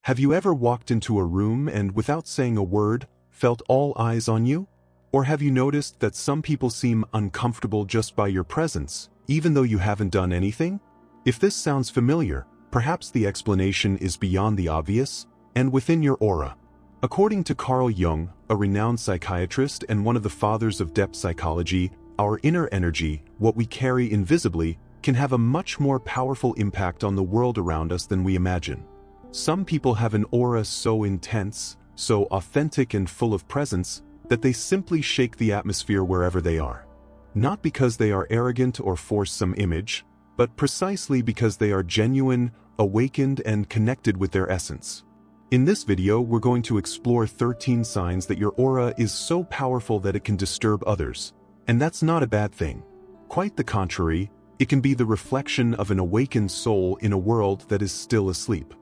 Have you ever walked into a room and, without saying a word, felt all eyes on you? Or have you noticed that some people seem uncomfortable just by your presence, even though you haven't done anything? If this sounds familiar, perhaps the explanation is beyond the obvious and within your aura. According to Carl Jung, a renowned psychiatrist and one of the fathers of depth psychology, our inner energy, what we carry invisibly, can have a much more powerful impact on the world around us than we imagine. Some people have an aura so intense, so authentic and full of presence, that they simply shake the atmosphere wherever they are. Not because they are arrogant or force some image, but precisely because they are genuine, awakened, and connected with their essence. In this video, we're going to explore 13 signs that your aura is so powerful that it can disturb others. And that's not a bad thing. Quite the contrary, it can be the reflection of an awakened soul in a world that is still asleep.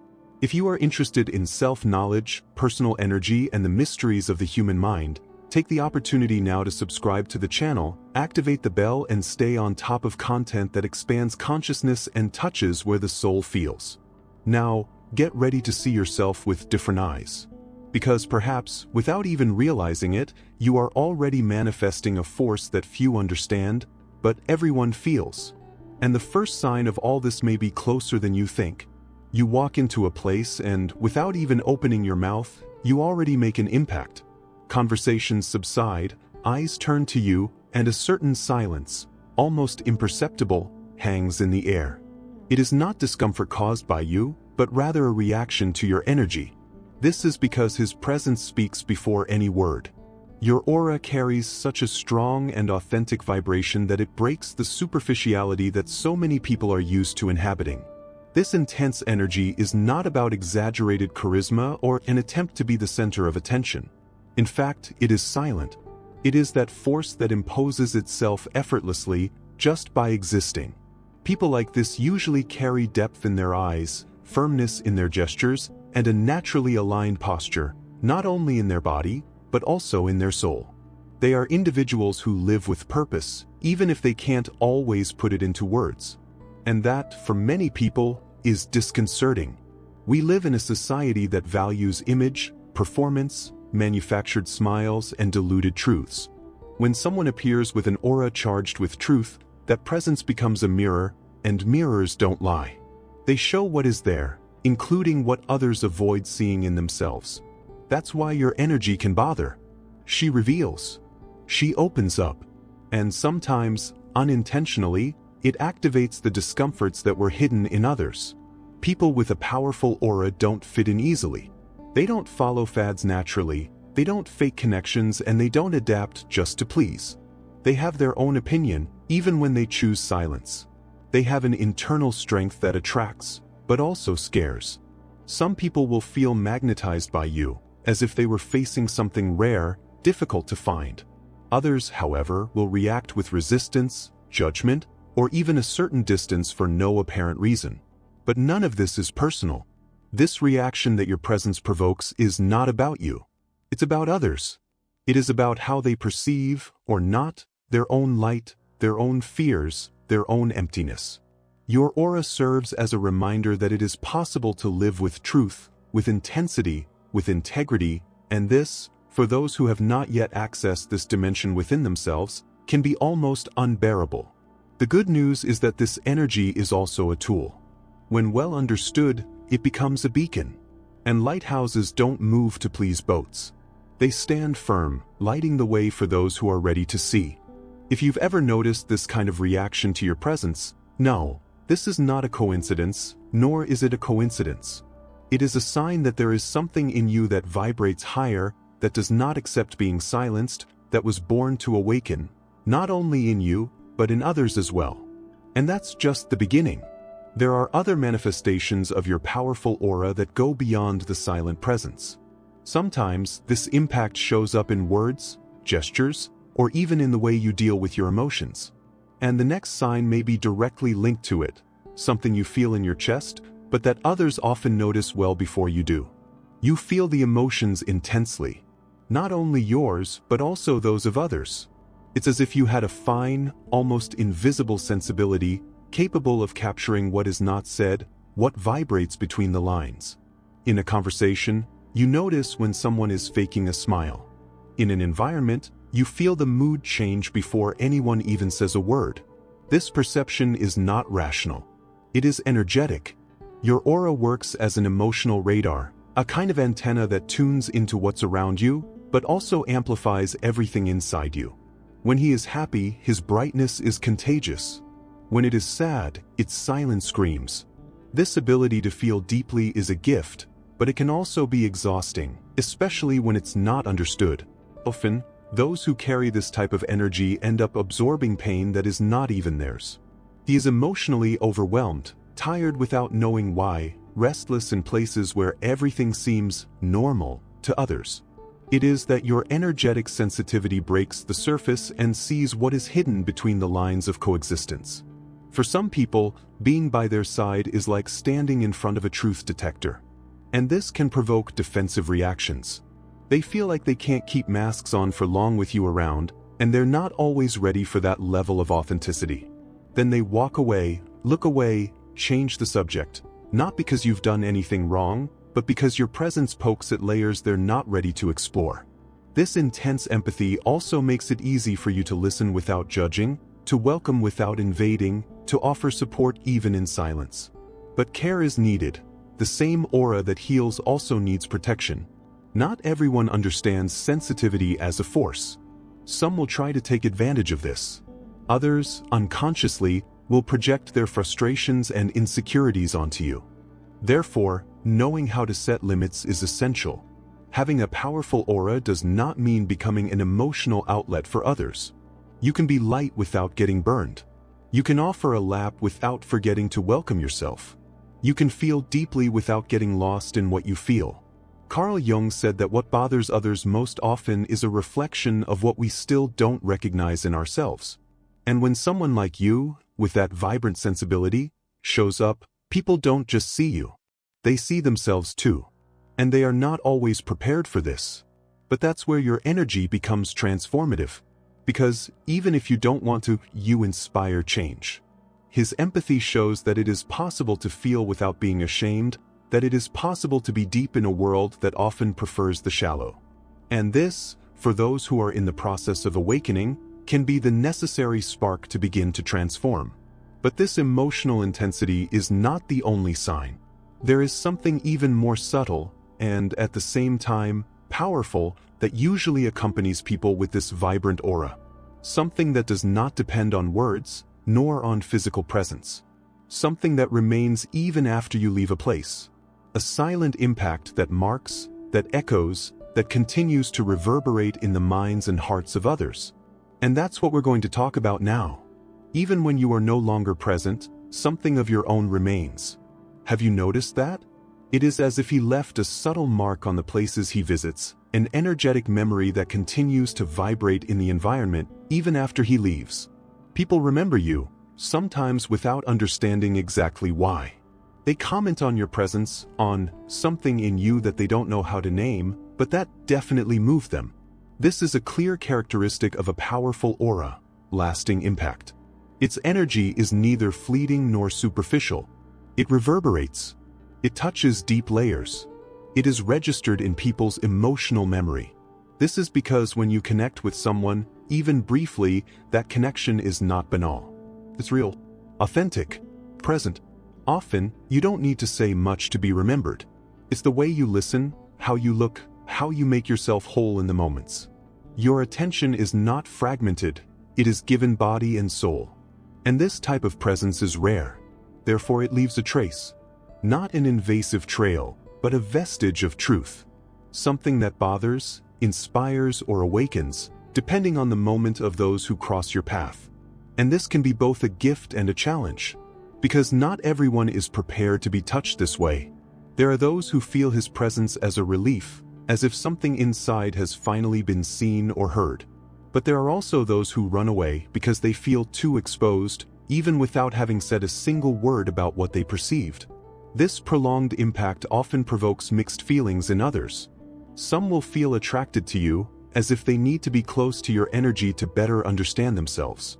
If you are interested in self-knowledge, personal energy, and the mysteries of the human mind, take the opportunity now to subscribe to the channel, activate the bell, and stay on top of content that expands consciousness and touches where the soul feels. Now, get ready to see yourself with different eyes. Because perhaps, without even realizing it, you are already manifesting a force that few understand, but everyone feels. And the first sign of all this may be closer than you think. You walk into a place and, without even opening your mouth, you already make an impact. Conversations subside, eyes turn to you, and a certain silence, almost imperceptible, hangs in the air. It is not discomfort caused by you, but rather a reaction to your energy. This is because his presence speaks before any word. Your aura carries such a strong and authentic vibration that it breaks the superficiality that so many people are used to inhabiting. This intense energy is not about exaggerated charisma or an attempt to be the center of attention. In fact, it is silent. It is that force that imposes itself effortlessly just by existing. People like this usually carry depth in their eyes, firmness in their gestures, and a naturally aligned posture, not only in their body, but also in their soul. They are individuals who live with purpose, even if they can't always put it into words. And that, for many people, is disconcerting. We live in a society that values image, performance, manufactured smiles, and diluted truths. When someone appears with an aura charged with truth, that presence becomes a mirror, and mirrors don't lie. They show what is there, including what others avoid seeing in themselves. That's why your energy can bother. She reveals. She opens up. And sometimes, unintentionally, it activates the discomforts that were hidden in others. People with a powerful aura don't fit in easily. They don't follow fads naturally, they don't fake connections, and they don't adapt just to please. They have their own opinion, even when they choose silence. They have an internal strength that attracts, but also scares. Some people will feel magnetized by you, as if they were facing something rare, difficult to find. Others, however, will react with resistance, judgment, or even a certain distance for no apparent reason. But none of this is personal. This reaction that your presence provokes is not about you. It's about others. It is about how they perceive, or not, their own light, their own fears, their own emptiness. Your aura serves as a reminder that it is possible to live with truth, with intensity, with integrity, and this, for those who have not yet accessed this dimension within themselves, can be almost unbearable. The good news is that this energy is also a tool. When well understood, it becomes a beacon. And lighthouses don't move to please boats. They stand firm, lighting the way for those who are ready to see. If you've ever noticed this kind of reaction to your presence, no, this is not a coincidence, nor is it a coincidence. It is a sign that there is something in you that vibrates higher, that does not accept being silenced, that was born to awaken, not only in you, but in others as well. And that's just the beginning. There are other manifestations of your powerful aura that go beyond the silent presence. Sometimes, this impact shows up in words, gestures, or even in the way you deal with your emotions. And the next sign may be directly linked to it, something you feel in your chest, but that others often notice well before you do. You feel the emotions intensely. Not only yours, but also those of others. It's as if you had a fine, almost invisible sensibility, capable of capturing what is not said, what vibrates between the lines. In a conversation, you notice when someone is faking a smile. In an environment, you feel the mood change before anyone even says a word. This perception is not rational. It is energetic. Your aura works as an emotional radar, a kind of antenna that tunes into what's around you, but also amplifies everything inside you. When he is happy, his brightness is contagious. When it is sad, its silence screams. This ability to feel deeply is a gift, but it can also be exhausting, especially when it's not understood. Often, those who carry this type of energy end up absorbing pain that is not even theirs. He is emotionally overwhelmed, tired without knowing why, restless in places where everything seems normal to others. It is that your energetic sensitivity breaks the surface and sees what is hidden between the lines of coexistence. For some people, being by their side is like standing in front of a truth detector. And this can provoke defensive reactions. They feel like they can't keep masks on for long with you around, and they're not always ready for that level of authenticity. Then they walk away, look away, change the subject, not because you've done anything wrong, but because your presence pokes at layers they're not ready to explore. This intense empathy also makes it easy for you to listen without judging, to welcome without invading, to offer support even in silence. But care is needed. The same aura that heals also needs protection. Not everyone understands sensitivity as a force. Some will try to take advantage of this. Others, unconsciously, will project their frustrations and insecurities onto you. Therefore, knowing how to set limits is essential. Having a powerful aura does not mean becoming an emotional outlet for others. You can be light without getting burned. You can offer a lap without forgetting to welcome yourself. You can feel deeply without getting lost in what you feel. Carl Jung said that what bothers others most often is a reflection of what we still don't recognize in ourselves. And when someone like you, with that vibrant sensibility, shows up, people don't just see you. They see themselves too. And they are not always prepared for this. But that's where your energy becomes transformative. Because even if you don't want to, you inspire change. His empathy shows that it is possible to feel without being ashamed, that it is possible to be deep in a world that often prefers the shallow. And this, for those who are in the process of awakening, can be the necessary spark to begin to transform. But this emotional intensity is not the only sign. There is something even more subtle, and at the same time, powerful, that usually accompanies people with this vibrant aura. Something that does not depend on words, nor on physical presence. Something that remains even after you leave a place. A silent impact that marks, that echoes, that continues to reverberate in the minds and hearts of others. And that's what we're going to talk about now. Even when you are no longer present, something of your own remains. Have you noticed that? It is as if he left a subtle mark on the places he visits, an energetic memory that continues to vibrate in the environment even after he leaves. People remember you, sometimes without understanding exactly why. They comment on your presence, on something in you that they don't know how to name, but that definitely moved them. This is a clear characteristic of a powerful aura, lasting impact. Its energy is neither fleeting nor superficial. It reverberates. It touches deep layers. It is registered in people's emotional memory. This is because when you connect with someone, even briefly, that connection is not banal. It's real, authentic, present. Often, you don't need to say much to be remembered. It's the way you listen, how you look, how you make yourself whole in the moments. Your attention is not fragmented, it is given body and soul. And this type of presence is rare. Therefore it leaves a trace. Not an invasive trail, but a vestige of truth. Something that bothers, inspires, or awakens, depending on the moment of those who cross your path. And this can be both a gift and a challenge. Because not everyone is prepared to be touched this way. There are those who feel his presence as a relief, as if something inside has finally been seen or heard. But there are also those who run away because they feel too exposed, even without having said a single word about what they perceived. This prolonged impact often provokes mixed feelings in others. Some will feel attracted to you, as if they need to be close to your energy to better understand themselves.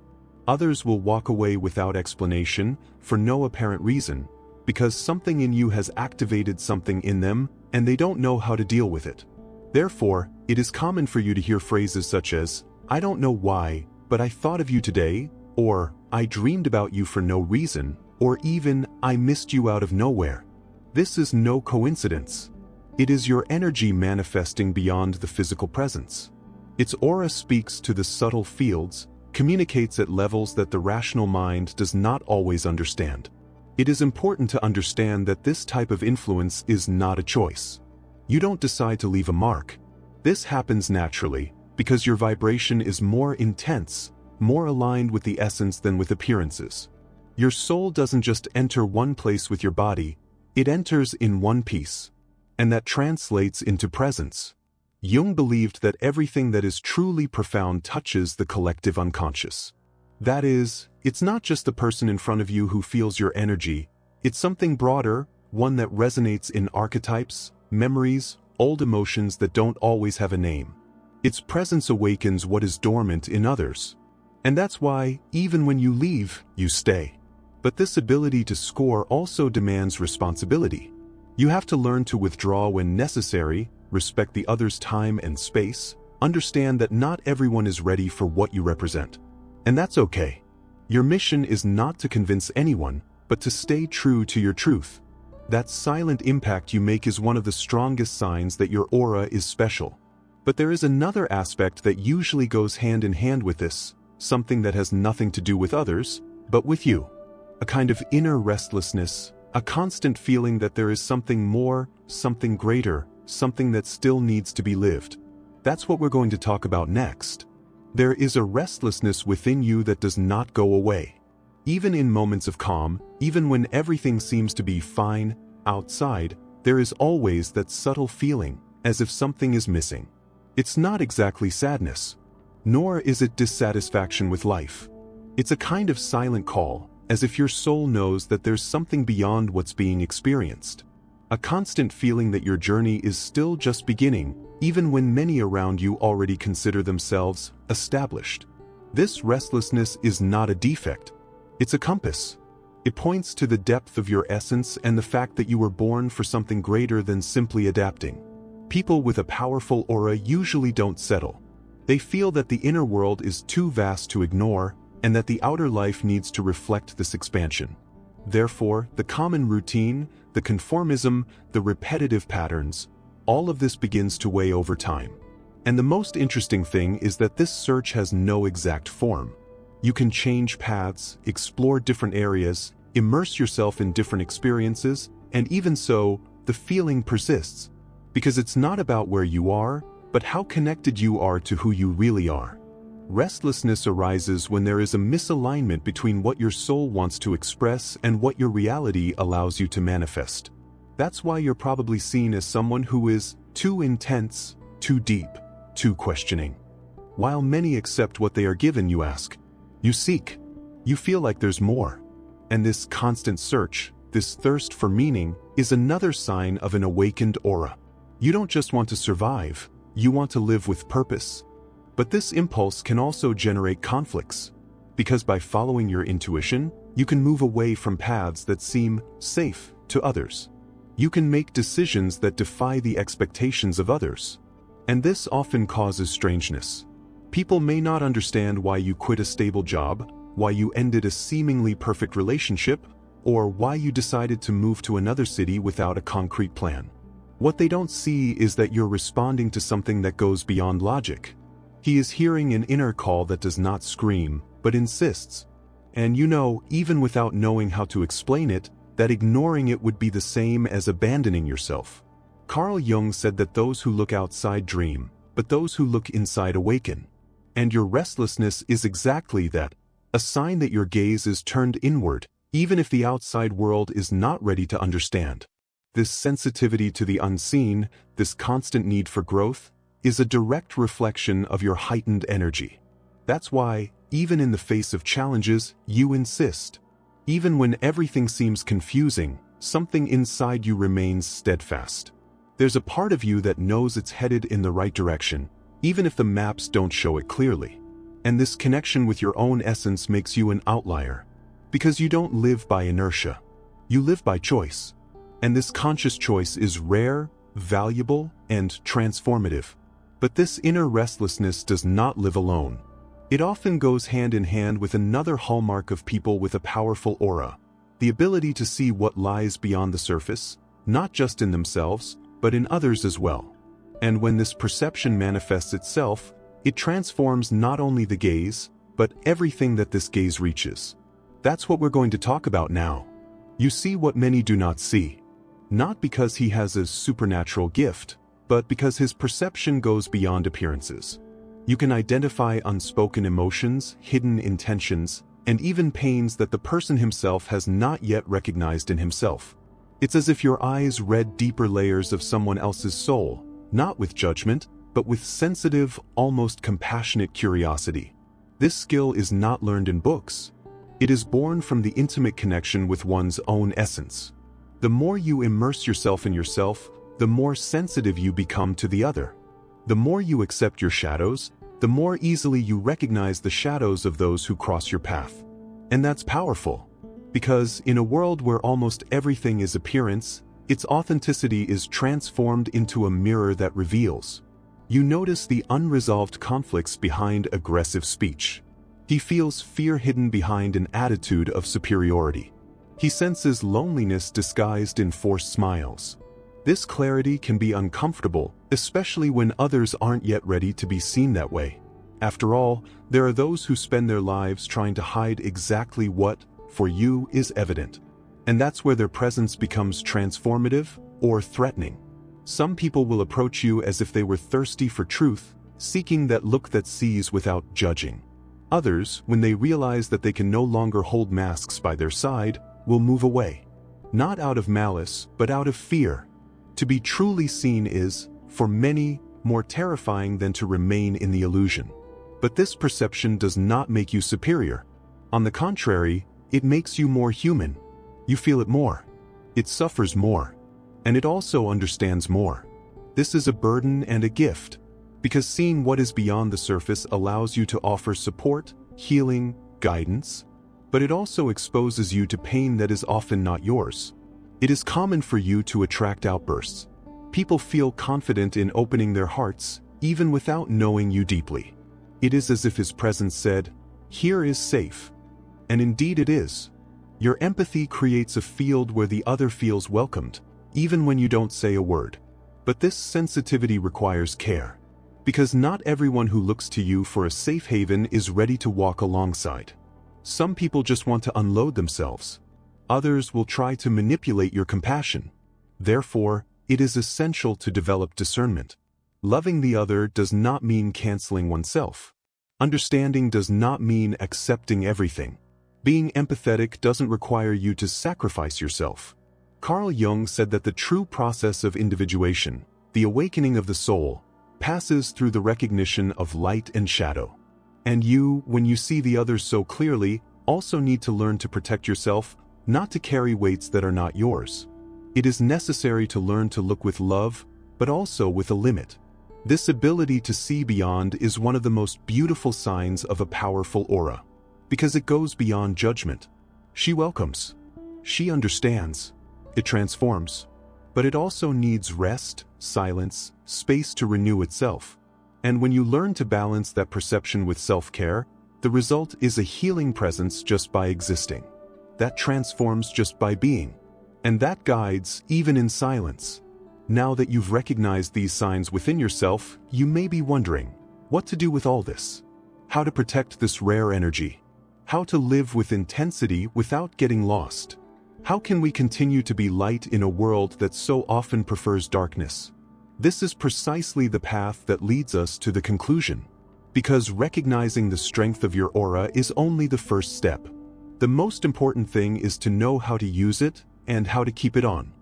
Others will walk away without explanation, for no apparent reason, because something in you has activated something in them and they don't know how to deal with it. Therefore, it is common for you to hear phrases such as, "I don't know why, but I thought of you today," or "I dreamed about you for no reason," or even, "I missed you out of nowhere." This is no coincidence. It is your energy manifesting beyond the physical presence. Its aura speaks to the subtle fields, communicates at levels that the rational mind does not always understand. It is important to understand that this type of influence is not a choice. You don't decide to leave a mark. This happens naturally, because your vibration is more intense, more aligned with the essence than with appearances. Your soul doesn't just enter one place with your body, it enters in one piece. And that translates into presence. Jung believed that everything that is truly profound touches the collective unconscious. That is, it's not just the person in front of you who feels your energy, it's something broader, one that resonates in archetypes, memories, old emotions that don't always have a name. Its presence awakens what is dormant in others. And that's why, even when you leave, you stay. But this ability to score also demands responsibility. You have to learn to withdraw when necessary, respect the other's time and space, understand that not everyone is ready for what you represent. And that's okay. Your mission is not to convince anyone, but to stay true to your truth. That silent impact you make is one of the strongest signs that your aura is special. But there is another aspect that usually goes hand in hand with this, something that has nothing to do with others, but with you. A kind of inner restlessness, a constant feeling that there is something more, something greater, something that still needs to be lived. That's what we're going to talk about next. There is a restlessness within you that does not go away. Even in moments of calm, even when everything seems to be fine outside, there is always that subtle feeling, as if something is missing. It's not exactly sadness, nor is it dissatisfaction with life. It's a kind of silent call, as if your soul knows that there's something beyond what's being experienced. A constant feeling that your journey is still just beginning, even when many around you already consider themselves established. This restlessness is not a defect. It's a compass. It points to the depth of your essence and the fact that you were born for something greater than simply adapting. People with a powerful aura usually don't settle. They feel that the inner world is too vast to ignore, and that the outer life needs to reflect this expansion. Therefore, the common routine, the conformism, the repetitive patterns, all of this begins to weigh over time. And the most interesting thing is that this search has no exact form. You can change paths, explore different areas, immerse yourself in different experiences, and even so, the feeling persists. Because it's not about where you are, but how connected you are to who you really are. Restlessness arises when there is a misalignment between what your soul wants to express and what your reality allows you to manifest. That's why you're probably seen as someone who is too intense, too deep, too questioning. While many accept what they are given, you ask. You seek. You feel like there's more. And this constant search, this thirst for meaning, is another sign of an awakened aura. You don't just want to survive, you want to live with purpose. But this impulse can also generate conflicts, because by following your intuition, you can move away from paths that seem safe to others. You can make decisions that defy the expectations of others. And this often causes strangeness. People may not understand why you quit a stable job, why you ended a seemingly perfect relationship, or why you decided to move to another city without a concrete plan. What they don't see is that you're responding to something that goes beyond logic. He is hearing an inner call that does not scream, but insists. And you know, even without knowing how to explain it, that ignoring it would be the same as abandoning yourself. Carl Jung said that those who look outside dream, but those who look inside awaken. And your restlessness is exactly that, a sign that your gaze is turned inward, even if the outside world is not ready to understand. This sensitivity to the unseen, this constant need for growth, is a direct reflection of your heightened energy. That's why, even in the face of challenges, you insist. Even when everything seems confusing, something inside you remains steadfast. There's a part of you that knows it's headed in the right direction, even if the maps don't show it clearly. And this connection with your own essence makes you an outlier, because you don't live by inertia. You live by choice. And this conscious choice is rare, valuable, and transformative. But this inner restlessness does not live alone. It often goes hand in hand with another hallmark of people with a powerful aura: the ability to see what lies beyond the surface, not just in themselves, but in others as well. And when this perception manifests itself, it transforms not only the gaze, but everything that this gaze reaches. That's what we're going to talk about now. You see what many do not see. Not because he has a supernatural gift, but because his perception goes beyond appearances. You can identify unspoken emotions, hidden intentions, and even pains that the person himself has not yet recognized in himself. It's as if your eyes read deeper layers of someone else's soul, not with judgment, but with sensitive, almost compassionate curiosity. This skill is not learned in books. It is born from the intimate connection with one's own essence. The more you immerse yourself in yourself, the more sensitive you become to the other. The more you accept your shadows, the more easily you recognize the shadows of those who cross your path. And that's powerful, because in a world where almost everything is appearance, its authenticity is transformed into a mirror that reveals. You notice the unresolved conflicts behind aggressive speech. He feels fear hidden behind an attitude of superiority. He senses loneliness disguised in forced smiles. This clarity can be uncomfortable, especially when others aren't yet ready to be seen that way. After all, there are those who spend their lives trying to hide exactly what, for you, is evident. And that's where their presence becomes transformative or threatening. Some people will approach you as if they were thirsty for truth, seeking that look that sees without judging. Others, when they realize that they can no longer hold masks by their side, will move away. Not out of malice, but out of fear. To be truly seen is, for many, more terrifying than to remain in the illusion. But this perception does not make you superior. On the contrary, it makes you more human. You feel it more. It suffers more. And it also understands more. This is a burden and a gift, because seeing what is beyond the surface allows you to offer support, healing, guidance, but it also exposes you to pain that is often not yours. It is common for you to attract outbursts. People feel confident in opening their hearts, even without knowing you deeply. It is as if his presence said, "Here is safe." And indeed it is. Your empathy creates a field where the other feels welcomed, even when you don't say a word. But this sensitivity requires care, because not everyone who looks to you for a safe haven is ready to walk alongside. Some people just want to unload themselves. Others will try to manipulate your compassion. Therefore, it is essential to develop discernment. Loving the other does not mean canceling oneself. Understanding does not mean accepting everything. Being empathetic doesn't require you to sacrifice yourself. Carl Jung said that the true process of individuation, the awakening of the soul, passes through the recognition of light and shadow. And you, when you see the others so clearly, also need to learn to protect yourself, not to carry weights that are not yours. It is necessary to learn to look with love, but also with a limit. This ability to see beyond is one of the most beautiful signs of a powerful aura, because it goes beyond judgment. She welcomes. She understands. It transforms. But it also needs rest, silence, space to renew itself. And when you learn to balance that perception with self-care, the result is a healing presence just by existing. That transforms just by being. And that guides even in silence. Now that you've recognized these signs within yourself, you may be wondering, what to do with all this? How to protect this rare energy? How to live with intensity without getting lost? How can we continue to be light in a world that so often prefers darkness? This is precisely the path that leads us to the conclusion. Because recognizing the strength of your aura is only the first step. The most important thing is to know how to use it and how to keep it on.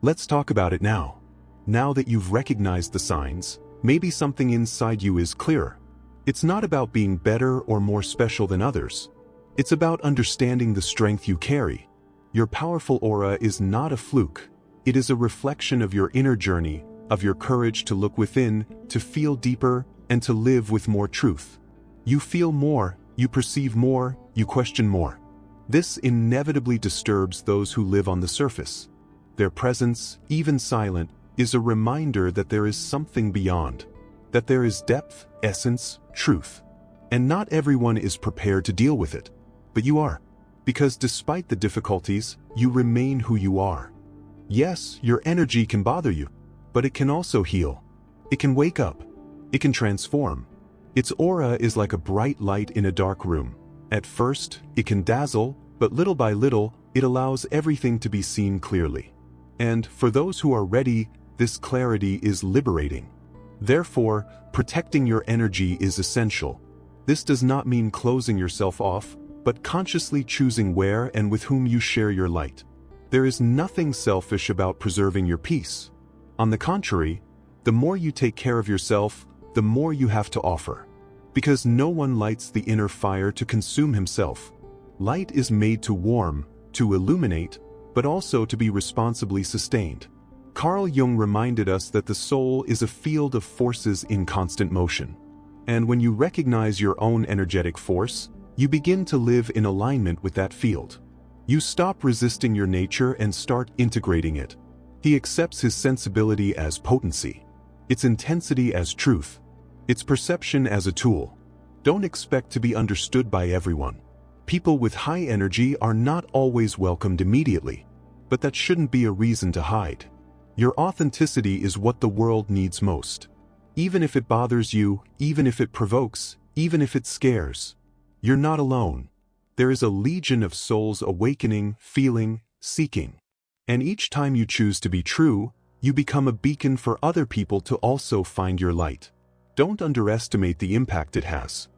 Let's talk about it now. Now that you've recognized the signs, maybe something inside you is clearer. It's not about being better or more special than others. It's about understanding the strength you carry. Your powerful aura is not a fluke. It is a reflection of your inner journey, of your courage to look within, to feel deeper, and to live with more truth. You feel more, you perceive more, you question more. This inevitably disturbs those who live on the surface. Their presence, even silent, is a reminder that there is something beyond, that there is depth, essence, truth. And not everyone is prepared to deal with it, but you are. Because despite the difficulties, you remain who you are. Yes, your energy can bother you, but it can also heal. It can wake up. It can transform. Its aura is like a bright light in a dark room. At first, it can dazzle, but little by little, it allows everything to be seen clearly. And for those who are ready, this clarity is liberating. Therefore, protecting your energy is essential. This does not mean closing yourself off, but consciously choosing where and with whom you share your light. There is nothing selfish about preserving your peace. On the contrary, the more you take care of yourself, the more you have to offer. Because no one lights the inner fire to consume himself. Light is made to warm, to illuminate, but also to be responsibly sustained. Carl Jung reminded us that the soul is a field of forces in constant motion. And when you recognize your own energetic force, you begin to live in alignment with that field. You stop resisting your nature and start integrating it. He accepts his sensibility as potency, its intensity as truth, its perception as a tool. Don't expect to be understood by everyone. People with high energy are not always welcomed immediately, but that shouldn't be a reason to hide. Your authenticity is what the world needs most. Even if it bothers you, even if it provokes, even if it scares, you're not alone. There is a legion of souls awakening, feeling, seeking. And each time you choose to be true, you become a beacon for other people to also find your light. Don't underestimate the impact it has.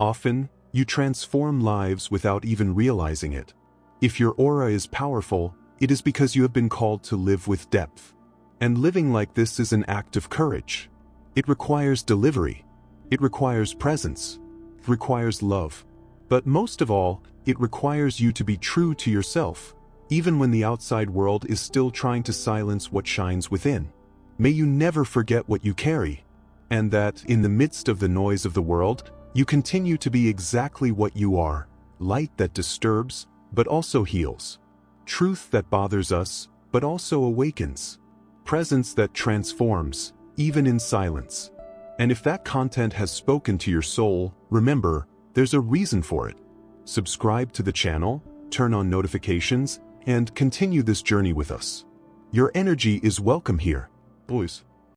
Often, you transform lives without even realizing it. If your aura is powerful, it is because you have been called to live with depth. And living like this is an act of courage. It requires delivery. It requires presence. It requires love. But most of all, it requires you to be true to yourself, even when the outside world is still trying to silence what shines within. May you never forget what you carry, and that, in the midst of the noise of the world, you continue to be exactly what you are, light that disturbs, but also heals. Truth that bothers us, but also awakens. Presence that transforms, even in silence. And if that content has spoken to your soul, remember, there's a reason for it. Subscribe to the channel, turn on notifications, and continue this journey with us. Your energy is welcome here, boys.